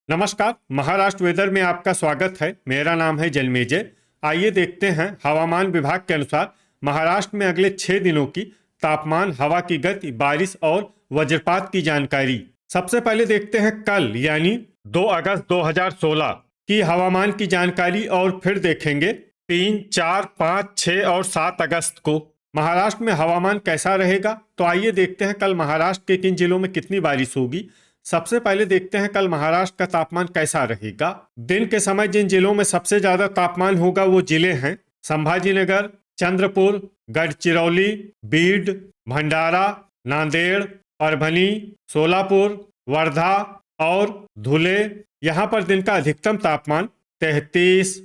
नमस्कार। महाराष्ट्र वेदर में आपका स्वागत है। मेरा नाम है जलमेजय। आइए देखते हैं हवामान विभाग के अनुसार महाराष्ट्र में अगले 6 दिनों की तापमान, हवा की गति, बारिश और वज्रपात की जानकारी। सबसे पहले देखते हैं कल यानी 2 अगस्त 2016 की हवामान की जानकारी और फिर देखेंगे 3, 4, 5, 6 और 7 अगस्त को महाराष्ट्र में हवामान कैसा रहेगा। तो आइए देखते हैं कल महाराष्ट्र के किन जिलों में कितनी बारिश होगी। सबसे पहले देखते हैं कल महाराष्ट्र का तापमान कैसा रहेगा। दिन के समय जिन जिलों में सबसे ज्यादा तापमान होगा वो जिले हैं संभाजीनगर, चंद्रपुर, गढ़चिरौली, बीड, भंडारा, नांदेड़, परभनी, सोलापुर, वर्धा और धुले। यहाँ पर दिन का अधिकतम तापमान 33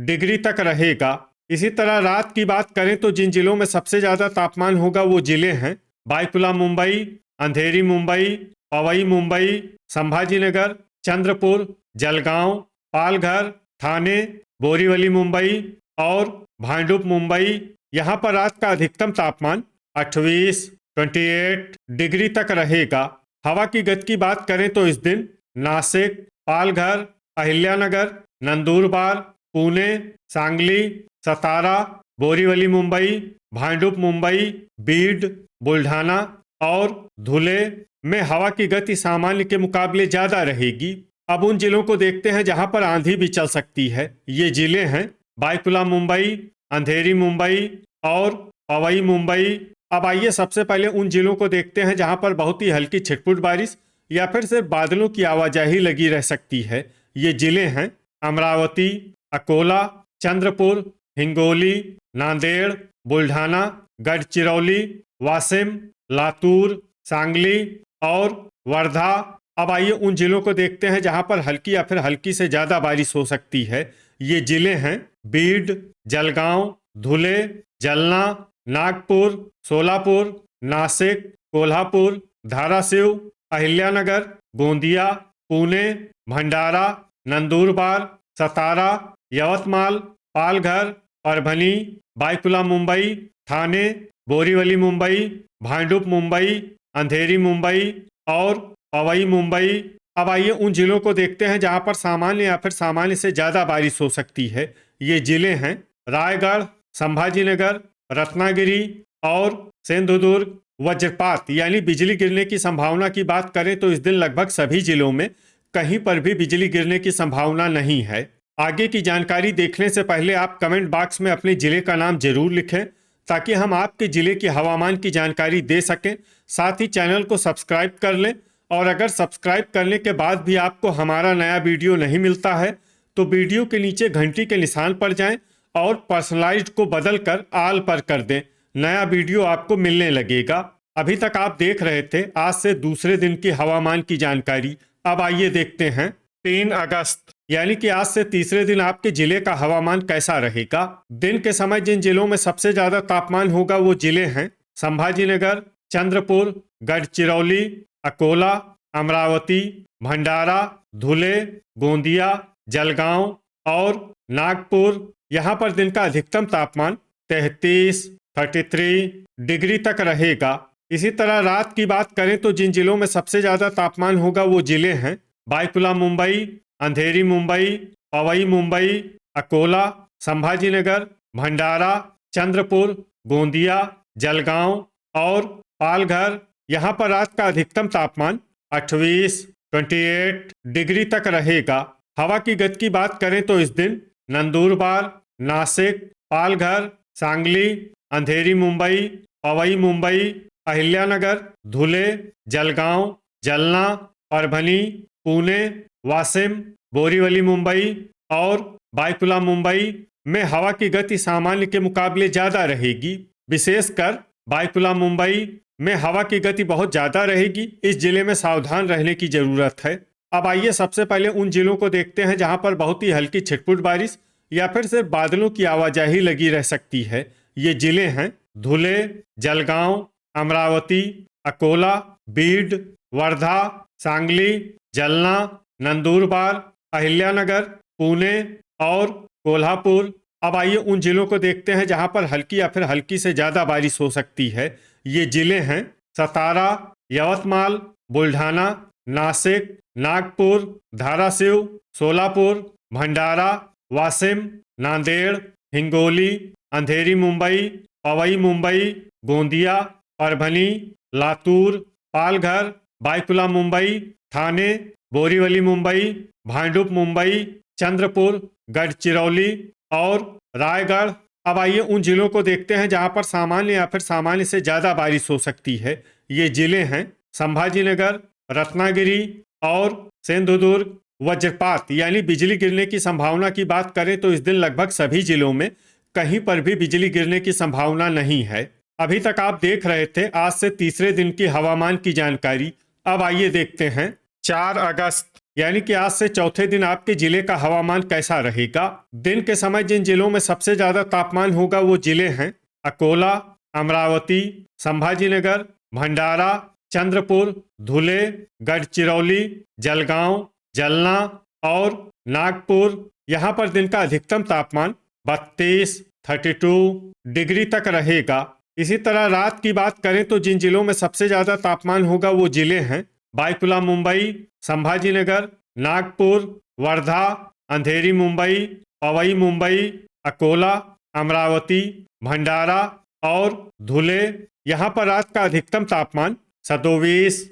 डिग्री तक रहेगा। इसी तरह रात की बात करें तो जिन जिलों में सबसे ज्यादा तापमान होगा वो जिले हैं बायकुला मुंबई, अंधेरी मुंबई, पवई मुंबई, संभाजीनगर, चंद्रपुर, जलगांव, पालघर, ठाणे, बोरीवली मुंबई और भांडुप मुंबई। यहाँ पर रात का अधिकतम तापमान 28 डिग्री तक रहेगा। हवा की गति की बात करें तो इस दिन नासिक, पालघर, अहिल्यानगर, नंदुरबार, पुणे, सांगली, सतारा, बोरीवली मुंबई, भांडुप मुंबई, बीड, बुल्ढाना और धुले में हवा की गति सामान्य के मुकाबले ज्यादा रहेगी। अब उन जिलों को देखते हैं जहां पर आंधी भी चल सकती है। ये जिले हैं बायकुला मुंबई, अंधेरी मुंबई और पवई मुंबई। अब आइए सबसे पहले उन जिलों को देखते हैं जहां पर बहुत ही हल्की छिटपुट बारिश या फिर सिर्फ बादलों की आवाजाही लगी रह सकती है। ये जिले हैं अमरावती, अकोला, चंद्रपुर, हिंगोली, नांदेड़, बुल्ढाना, गढ़चिरौली, वाशिम, लातूर, सांगली और वर्धा। अब आइए उन जिलों को देखते हैं जहां पर हल्की या फिर हल्की से ज्यादा बारिश हो सकती है। ये जिले हैं बीड, जलगांव, धुले, जलना, नागपुर, सोलापुर, नासिक, कोल्हापुर, धाराशिव, अहिल्यानगर, गोंदिया, पुणे, भंडारा, नंदुरबार, सतारा, यवतमाल, पालघर, परभनी, बायकुला मुंबई, ठाणे, बोरीवली मुंबई, भांडुप मुंबई, अंधेरी मुंबई और पवई मुंबई। अब आइए उन जिलों को देखते हैं जहां पर सामान्य या फिर सामान्य से ज्यादा बारिश हो सकती है। ये जिले हैं रायगढ़, संभाजीनगर, रत्नागिरी और सिंधुदुर्ग। वज्रपात यानी बिजली गिरने की संभावना की बात करें तो इस दिन लगभग सभी जिलों में कहीं पर भी बिजली गिरने की संभावना नहीं है। आगे की जानकारी देखने से पहले आप कमेंट बॉक्स में अपने जिले का नाम जरूर लिखें ताकि हम आपके जिले की हवामान की जानकारी दे सकें। साथ ही चैनल को सब्सक्राइब कर लें और अगर सब्सक्राइब करने के बाद भी आपको हमारा नया वीडियो नहीं मिलता है तो वीडियो के नीचे घंटी के निशान पर जाएं और पर्सनलाइज्ड को बदलकर ऑल पर कर दें। नया वीडियो आपको मिलने लगेगा। अभी तक आप देख रहे थे आज से दूसरे दिन की हवामान की जानकारी। अब आइए देखते हैं 3 अगस्त यानी कि आज से तीसरे दिन आपके जिले का हवामान कैसा रहेगा। दिन के समय जिन जिलों में सबसे ज्यादा तापमान होगा वो जिले हैं संभाजीनगर, चंद्रपुर, गढ़चिरौली, अकोला, अमरावती, भंडारा, धुले, गोंदिया, जलगांव और नागपुर। यहाँ पर दिन का अधिकतम तापमान 33 डिग्री तक रहेगा। इसी तरह रात की बात करें तो जिन जिलों में सबसे ज्यादा तापमान होगा वो जिले हैं बायकुला मुंबई, अंधेरी मुंबई, पवई मुंबई, अकोला, संभाजीनगर, भंडारा, चंद्रपुर, गोंदिया, जलगांव और पालघर। यहाँ पर रात का अधिकतम तापमान 28 डिग्री तक रहेगा। हवा की गति की बात करें तो इस दिन नंदुरबार, नासिक, पालघर, सांगली, अंधेरी मुंबई, पवई मुंबई, अहिल्यानगर, धुले, जलगांव, जलना, परभनी, पुणे, वाशिम, बोरीवली मुंबई और बायकुला मुंबई में हवा की गति सामान्य के मुकाबले ज्यादा रहेगी। विशेषकर बायकुला मुंबई में हवा की गति बहुत ज्यादा रहेगी। इस जिले में सावधान रहने की जरूरत है। अब आइए सबसे पहले उन जिलों को देखते हैं जहां पर बहुत ही हल्की छिटपुट बारिश या फिर सिर्फ बादलों की आवाजाही लगी रह सकती है। ये जिले हैं धुले, जलगांव, अमरावती, अकोला, बीड, वर्धा, सांगली, जलना, नंदुरबार, अहिल्यानगर, पुणे और कोल्हापुर। अब आइए उन जिलों को देखते हैं जहां पर हल्की या फिर हल्की से ज्यादा बारिश हो सकती है। ये जिले हैं सतारा, यवतमाल, बुल्ढाना, नासिक, नागपुर, धाराशिव, सोलापुर, भंडारा, वाशिम, नांदेड़, हिंगोली, अंधेरी मुंबई, पवई मुंबई, गोंदिया, परभनी, लातूर, पालघर, बायकुला मुंबई, ठाणे, बोरीवली मुंबई, भांडुप मुंबई, चंद्रपुर, गढ़चिरौली और रायगढ़। अब आइए उन जिलों को देखते हैं जहां पर सामान्य या फिर सामान्य से ज्यादा बारिश हो सकती है। ये जिले हैं संभाजीनगर, रत्नागिरी और सिंधुदुर्ग। वज्रपात यानी बिजली गिरने की संभावना की बात करें तो इस दिन लगभग सभी जिलों में कहीं पर भी बिजली गिरने की संभावना नहीं है। अभी तक आप देख रहे थे आज से तीसरे दिन की हवामान की जानकारी। अब आइए देखते हैं 4 अगस्त यानी कि आज से चौथे दिन आपके जिले का हवामान कैसा रहेगा। दिन के समय जिन जिलों में सबसे ज्यादा तापमान होगा वो जिले हैं अकोला, अमरावती, संभाजीनगर, भंडारा, चंद्रपुर, धुले, गढ़चिरौली, जलगांव, जलना और नागपुर। यहाँ पर दिन का अधिकतम तापमान 32 डिग्री तक रहेगा। इसी तरह रात की बात करें तो जिन जिलों में सबसे ज्यादा तापमान होगा वो जिले हैं बायकुला मुंबई, संभाजीनगर, नागपुर, वर्धा, अंधेरी मुंबई, पवई मुंबई, अकोला, अमरावती, भंडारा और धुले। यहाँ पर रात का अधिकतम तापमान 27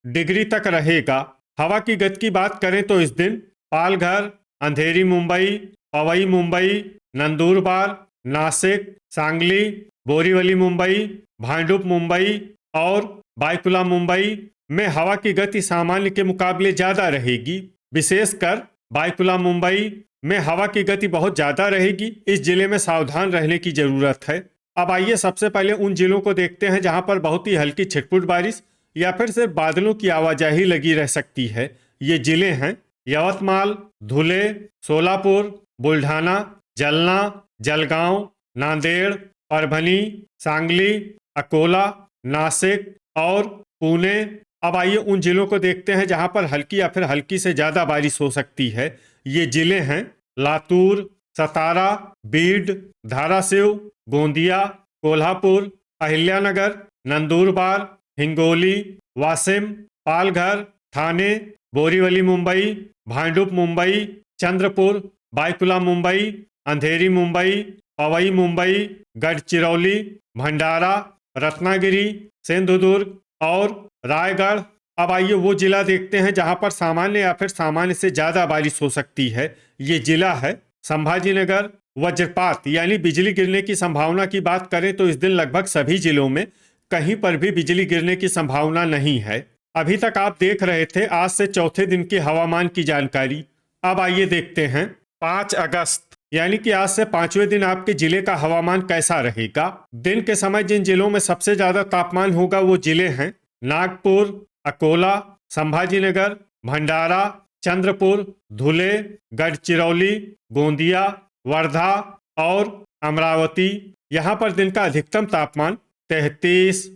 डिग्री तक रहेगा। हवा की गति की बात करें तो इस दिन पालघर, अंधेरी मुंबई, पवई मुंबई, नंदुरबार, नासिक, सांगली, बोरीवली मुंबई, भांडुप मुंबई और बायकुला मुंबई में हवा की गति सामान्य के मुकाबले ज्यादा रहेगी। विशेषकर बायकुला मुंबई में हवा की गति बहुत ज्यादा रहेगी। इस जिले में सावधान रहने की जरूरत है। अब आइए सबसे पहले उन जिलों को देखते हैं जहां पर बहुत ही हल्की छिटपुट बारिश या फिर सिर्फ बादलों की आवाजाही लगी रह सकती है। ये जिले हैं यवतमाल, धुले, सोलापुर, बुल्ढाना, जलना, जलगांव, नांदेड़, परभनी, सांगली, अकोला, नासिक और पुणे। अब आइए उन जिलों को देखते हैं जहां पर हल्की या फिर हल्की से ज्यादा बारिश हो सकती है। ये जिले हैं लातूर, सतारा, बीड, धाराशिव, गोंदिया, कोल्हापुर, अहिल्यानगर, नंदुरबार, हिंगोली, वाशिम, पालघर, ठाणे, बोरीवली मुंबई, भांडुप मुंबई, चंद्रपुर, बायकुला मुंबई, अंधेरी मुंबई, पवई मुंबई, गढ़चिरौली, भंडारा, रत्नागिरी, सिंधुदुर्ग और रायगढ़। अब आइए वो जिला देखते हैं जहां पर सामान्य या फिर सामान्य से ज्यादा बारिश हो सकती है। ये जिला है संभाजीनगर। वज्रपात यानी बिजली गिरने की संभावना की बात करें तो इस दिन लगभग सभी जिलों में कहीं पर भी बिजली गिरने की संभावना नहीं है। अभी तक आप देख रहे थे आज से चौथे दिन की हवामान की जानकारी। अब आइए देखते हैं 5 अगस्त यानी कि आज से 5वें दिन आपके जिले का हवामान कैसा रहेगा। दिन के समय जिन जिलों में सबसे ज्यादा तापमान होगा वो जिले हैं नागपुर, अकोला, संभाजीनगर, भंडारा, चंद्रपुर, धुले, गढ़चिरौली, गोंदिया, वर्धा और अमरावती। यहाँ पर दिन का अधिकतम तापमान 33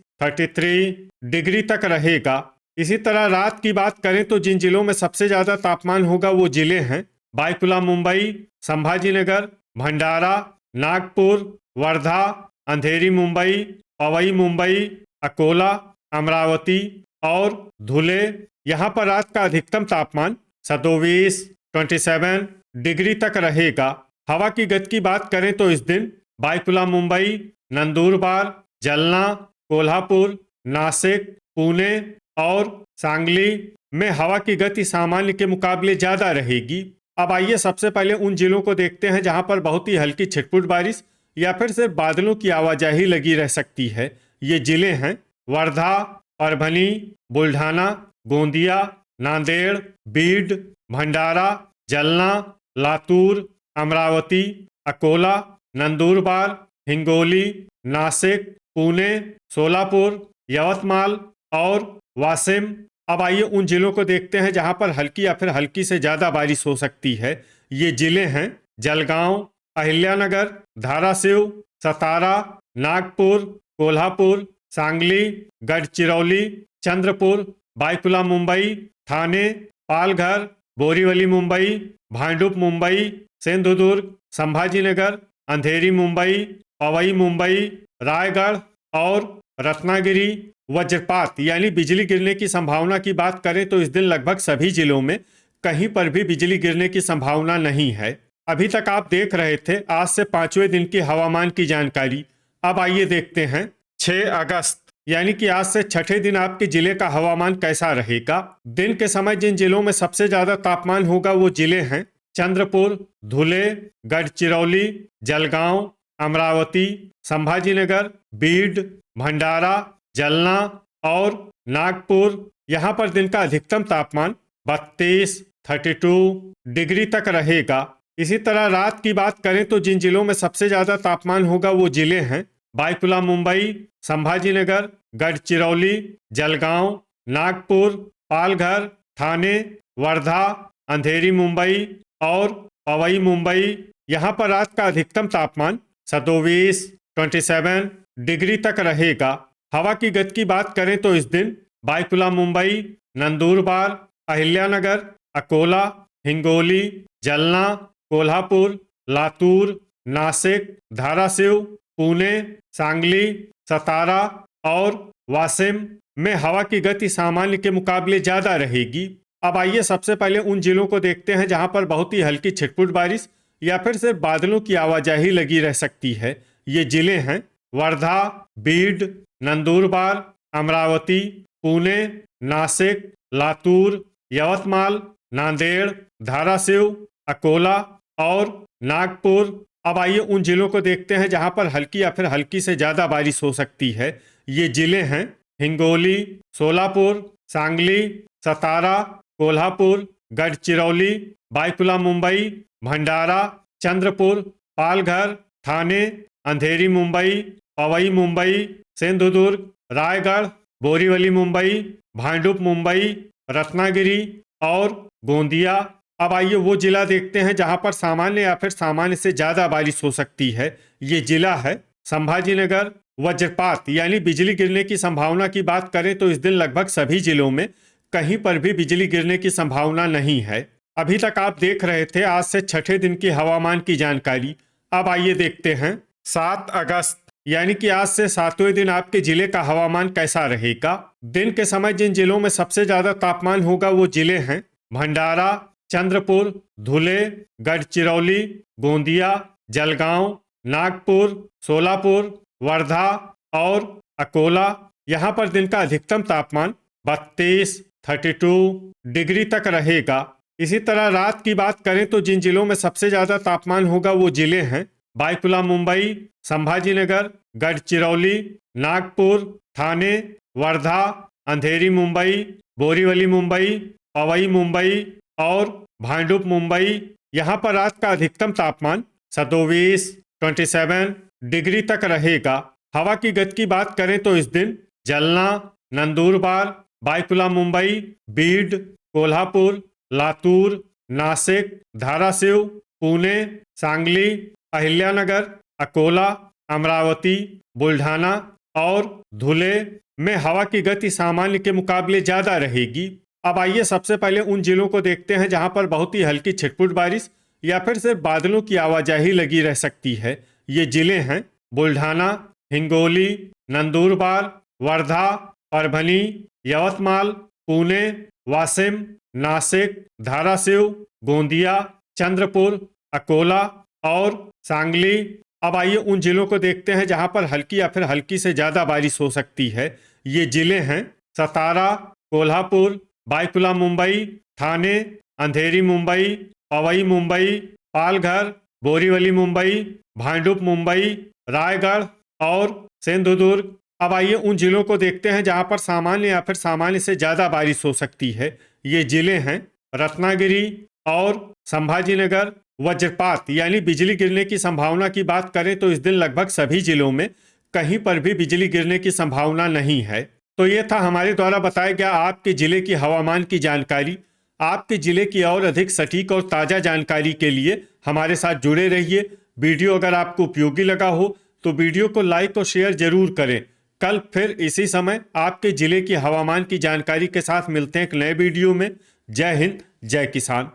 डिग्री तक रहेगा। इसी तरह रात की बात करें तो जिन जिलों में सबसे ज्यादा तापमान होगा वो जिले हैं बायकुला मुंबई, संभाजीनगर, भंडारा, नागपुर, वर्धा, अंधेरी मुंबई, पवई मुंबई, अकोला, अमरावती और धुले। यहाँ पर रात का अधिकतम तापमान 27 डिग्री तक रहेगा। हवा की गति की बात करें तो इस दिन बायकुला मुंबई, नंदुरबार, जलना, कोल्हापुर, नासिक, पुणे और सांगली में हवा की गति सामान्य के मुकाबले ज्यादा रहेगी। अब आइए सबसे पहले उन जिलों को देखते हैं जहां पर बहुत ही हल्की छिटपुट बारिश या फिर सिर्फ बादलों की आवाजाही लगी रह सकती है। ये जिले हैं वर्धा, परभनी, बुल्ढाना, गोंदिया, नांदेड़, बीड, भंडारा, जलना, लातूर, अमरावती, अकोला, नंदुरबार, हिंगोली, नासिक, पुणे, सोलापुर, यवतमाल और वाशिम। अब आइए उन जिलों को देखते हैं जहां पर हल्की या फिर हल्की से ज्यादा बारिश हो सकती है। ये जिले हैं जलगांव, अहिल्यानगर, धाराशिव, सतारा, नागपुर, कोल्हापुर, सांगली, गढ़चिरौली, चंद्रपुर, बायकुला मुंबई, ठाणे, पालघर, बोरीवली मुंबई, भांडुप मुंबई, सिंधुदुर्ग, संभाजीनगर, अंधेरी मुंबई, पवई मुंबई, रायगढ़ और रत्नागिरी वज्रपात यानी बिजली गिरने की संभावना की बात करें तो इस दिन लगभग सभी जिलों में कहीं पर भी बिजली गिरने की संभावना नहीं है। अभी तक आप देख रहे थे आज से 5वें दिन की हवामान की जानकारी। अब आइए देखते हैं 6 अगस्त यानी कि आज से छठे दिन आपके जिले का हवामान कैसा रहेगा। दिन के समय जिन जिलों में सबसे ज्यादा तापमान होगा वो जिले हैं चंद्रपुर, धुले, गढ़चिरौली, जलगांव, अमरावती, संभाजीनगर, बीड, भंडारा, जलना और नागपुर। यहाँ पर दिन का अधिकतम तापमान 32 डिग्री तक रहेगा। इसी तरह रात की बात करें तो जिन जिलों में सबसे ज्यादा तापमान होगा वो जिले हैं बायकुला मुंबई, संभाजीनगर, गढ़चिरौली, जलगांव, नागपुर, पालघर, ठाणे, वर्धा, अंधेरी मुंबई और पवई मुंबई। यहाँ पर रात का अधिकतम तापमान 27 डिग्री तक रहेगा। हवा की गति की बात करें तो इस दिन बायकुला मुंबई, नंदुरबार, अहिल्यानगर, अकोला, हिंगोली, जलना, कोल्हापुर, लातूर, नासिक, धाराशिव, पुणे, सांगली, सतारा और वाशिम में हवा की गति सामान्य के मुकाबले ज्यादा रहेगी। अब आइए सबसे पहले उन जिलों को देखते हैं जहां पर बहुत ही हल्की छिटपुट बारिश या फिर सिर्फ बादलों की आवाजाही लगी रह सकती है। ये जिले हैं वर्धा, बीड, नंदुरबार, अमरावती, पुणे, नासिक, लातूर, यवतमाल, नांदेड़, धाराशिव, अकोला और नागपुर। अब आइए उन जिलों को देखते हैं जहां पर हल्की या फिर हल्की से ज्यादा बारिश हो सकती है। ये जिले हैं हिंगोली, सोलापुर, सांगली, सतारा, कोल्हापुर, गढ़चिरौली, बायकुला मुंबई, भंडारा, चंद्रपुर, पालघर, ठाणे, अंधेरी मुंबई, पवई मुंबई, सिंधुदुर्ग, रायगढ़, बोरीवली मुंबई, भांडुप मुंबई, रत्नागिरी और गोंदिया। अब आइए वो जिला देखते हैं जहां पर सामान्य या फिर सामान्य से ज्यादा बारिश हो सकती है। ये जिला है संभाजीनगर। वज्रपात यानी बिजली गिरने की संभावना की बात करें तो इस दिन लगभग सभी जिलों में कहीं पर भी बिजली गिरने की संभावना नहीं है। अभी तक आप देख रहे थे आज से छठे दिन की हवामान की जानकारी। अब आइए देखते हैं 7 अगस्त यानी कि आज से 7वें दिन आपके जिले का हवामान कैसा रहेगा। दिन के समय जिन जिलों में सबसे ज्यादा तापमान होगा वो जिले हैं भंडारा, चंद्रपुर, धुले, गढ़चिरौली, गोंदिया, जलगांव, नागपुर, सोलापुर, वर्धा और अकोला। यहाँ पर दिन का अधिकतम तापमान 32 डिग्री तक रहेगा। इसी तरह रात की बात करें तो जिन जिलों में सबसे ज्यादा तापमान होगा वो जिले हैं बायकुला मुंबई, संभाजीनगर, गढ़चिरौली, नागपुर, ठाणे, वर्धा, अंधेरी मुंबई, बोरीवली मुंबई, पवई मुंबई और भांडुप मुंबई। यहाँ पर रात का अधिकतम तापमान 27 डिग्री तक रहेगा। हवा की गति की बात करें तो इस दिन जलना, नंदुरबार, बायकुला मुंबई, बीड, कोल्हापुर, लातूर, नासिक, धाराशिव, पुणे, सांगली, अहिल्यानगर, अकोला, अमरावती, बुल्ढाना और धुले में हवा की गति सामान्य के मुकाबले ज्यादा रहेगी। अब आइए सबसे पहले उन जिलों को देखते हैं जहां पर बहुत ही हल्की छिटपुट बारिश या फिर सिर्फ बादलों की आवाजाही लगी रह सकती है। ये जिले हैं बुल्ढाना, हिंगोली, नंदुरबार, वर्धा, परभनी, यवतमाल, पुणे, वाशिम, नासिक, धाराशिव, गोंदिया, चंद्रपुर, अकोला और सांगली। अब आइए उन जिलों को देखते हैं जहां पर हल्की या फिर हल्की से ज्यादा बारिश हो सकती है। ये जिले हैं सतारा, कोल्हापुर, बायकुला मुंबई, ठाणे, अंधेरी मुंबई, पवई मुंबई, पालघर, बोरीवली मुंबई, भांडुप मुंबई, रायगढ़ और सिंधुदुर्ग। अब आइए उन जिलों को देखते हैं जहां पर सामान्य या फिर सामान्य से ज्यादा बारिश हो सकती है। ये जिले हैं रत्नागिरी और संभाजीनगर। वज्रपात यानी बिजली गिरने की संभावना की बात करें तो इस दिन लगभग सभी जिलों में कहीं पर भी बिजली गिरने की संभावना नहीं है। तो ये था हमारे द्वारा बताया गया आपके जिले की हवामान की जानकारी। आपके जिले की और अधिक सटीक और ताज़ा जानकारी के लिए हमारे साथ जुड़े रहिए। वीडियो अगर आपको उपयोगी लगा हो तो वीडियो को लाइक और शेयर जरूर करें। कल फिर इसी समय आपके जिले की हवामान की जानकारी के साथ मिलते हैं एक नए वीडियो में। जय हिंद, जय किसान।